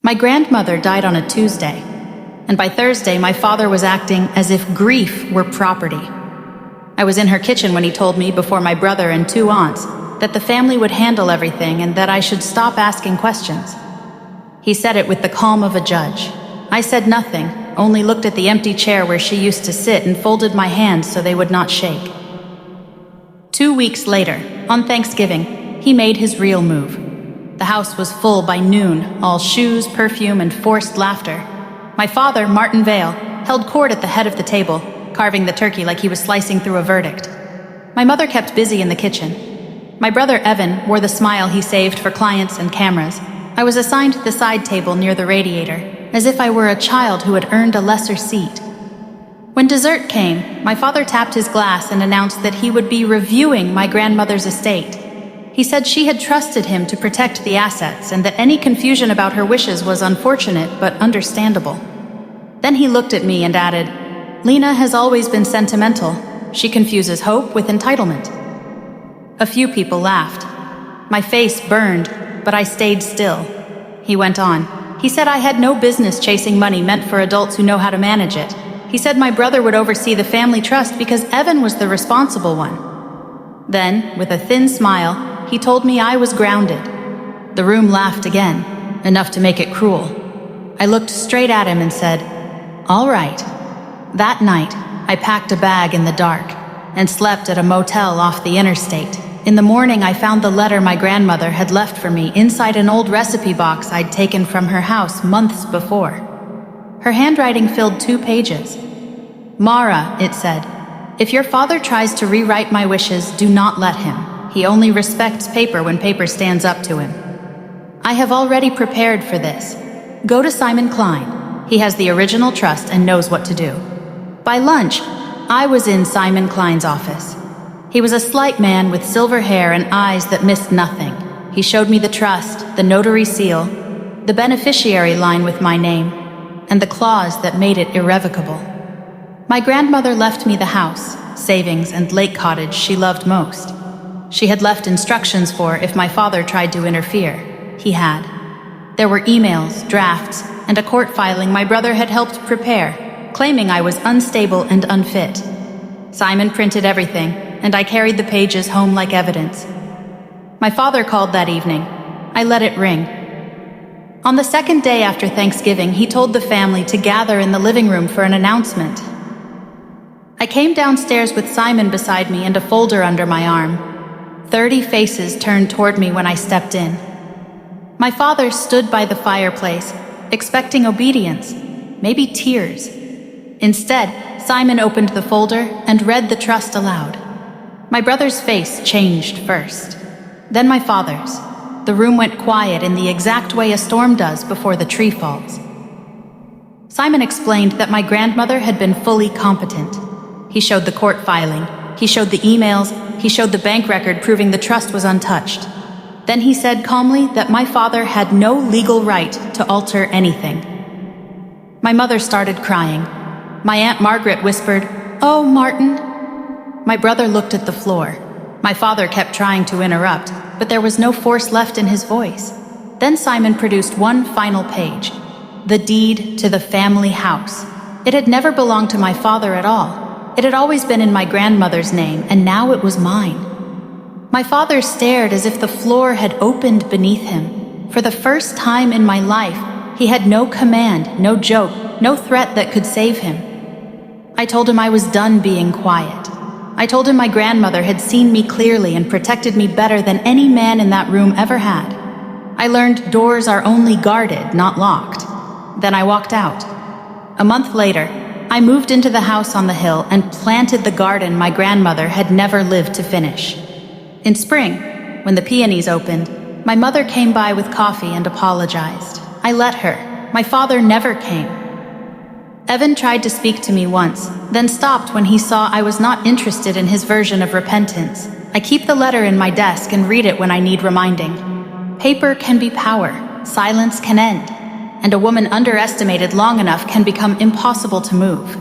My grandmother died on a Tuesday, and by Thursday my father was acting as if grief were property. I was in her kitchen when he told me, before my brother and 2 aunts, that the family would handle everything and that I should stop asking questions. He said it with the calm of a judge. I said nothing, only looked at the empty chair where she used to sit and folded my hands so they would not shake. 2 weeks later, on Thanksgiving, he made his real move. The house was full by noon, all shoes, perfume, and forced laughter. My father, Martin Vale, held court at the head of the table, carving the turkey like he was slicing through a verdict. My mother kept busy in the kitchen. My brother Evan wore the smile he saved for clients and cameras. I was assigned the side table near the radiator, as if I were a child who had earned a lesser seat. When dessert came, my father tapped his glass and announced that he would be reviewing my grandmother's estate. He said she had trusted him to protect the assets and that any confusion about her wishes was unfortunate but understandable. Then he looked at me and added, "Lena has always been sentimental. She confuses hope with entitlement." A few people laughed. My face burned, but I stayed still. He went on. He said I had no business chasing money meant for adults who know how to manage it. He said my brother would oversee the family trust because Evan was the responsible one. Then, with a thin smile, he told me I was grounded. The room laughed again, enough to make it cruel. I looked straight at him and said, "All right." That night, I packed a bag in the dark and slept at a motel off the interstate. In the morning, I found the letter my grandmother had left for me inside an old recipe box I'd taken from her house months before. Her handwriting filled 2 pages. "Mara," it said, "if your father tries to rewrite my wishes, do not let him. He only respects paper when paper stands up to him. I have already prepared for this. Go to Simon Klein. He has the original trust and knows what to do." By lunch, I was in Simon Klein's office. He was a slight man with silver hair and eyes that missed nothing. He showed me the trust, the notary seal, the beneficiary line with my name, and the clause that made it irrevocable. My grandmother left me the house, savings, and lake cottage she loved most. She had left instructions for if my father tried to interfere. He had. There were emails, drafts, and a court filing my brother had helped prepare, claiming I was unstable and unfit. Simon printed everything, and I carried the pages home like evidence. My father called that evening. I let it ring. On the second day after Thanksgiving, he told the family to gather in the living room for an announcement. I came downstairs with Simon beside me and a folder under my arm. 30 faces turned toward me when I stepped in. My father stood by the fireplace, expecting obedience, maybe tears. Instead, Simon opened the folder and read the trust aloud. My brother's face changed first, then my father's. The room went quiet in the exact way a storm does before the tree falls. Simon explained that my grandmother had been fully competent. He showed the court filing, he showed the emails, he showed the bank record proving the trust was untouched. Then he said calmly that my father had no legal right to alter anything. My mother started crying. My Aunt Margaret whispered, "Oh, Martin." My brother looked at the floor. My father kept trying to interrupt, but there was no force left in his voice. Then Simon produced one final page, the deed to the family house. It had never belonged to my father at all. It had always been in my grandmother's name, and now it was mine. My father stared as if the floor had opened beneath him. For the first time in my life, he had no command, no joke, no threat that could save him. I told him I was done being quiet. I told him my grandmother had seen me clearly and protected me better than any man in that room ever had. I learned doors are only guarded, not locked. Then I walked out. A month later, I moved into the house on the hill and planted the garden my grandmother had never lived to finish. In spring, when the peonies opened, my mother came by with coffee and apologized. I let her. My father never came. Evan tried to speak to me once, then stopped when he saw I was not interested in his version of repentance. I keep the letter in my desk and read it when I need reminding. Paper can be power, silence can end, and a woman underestimated long enough can become impossible to move.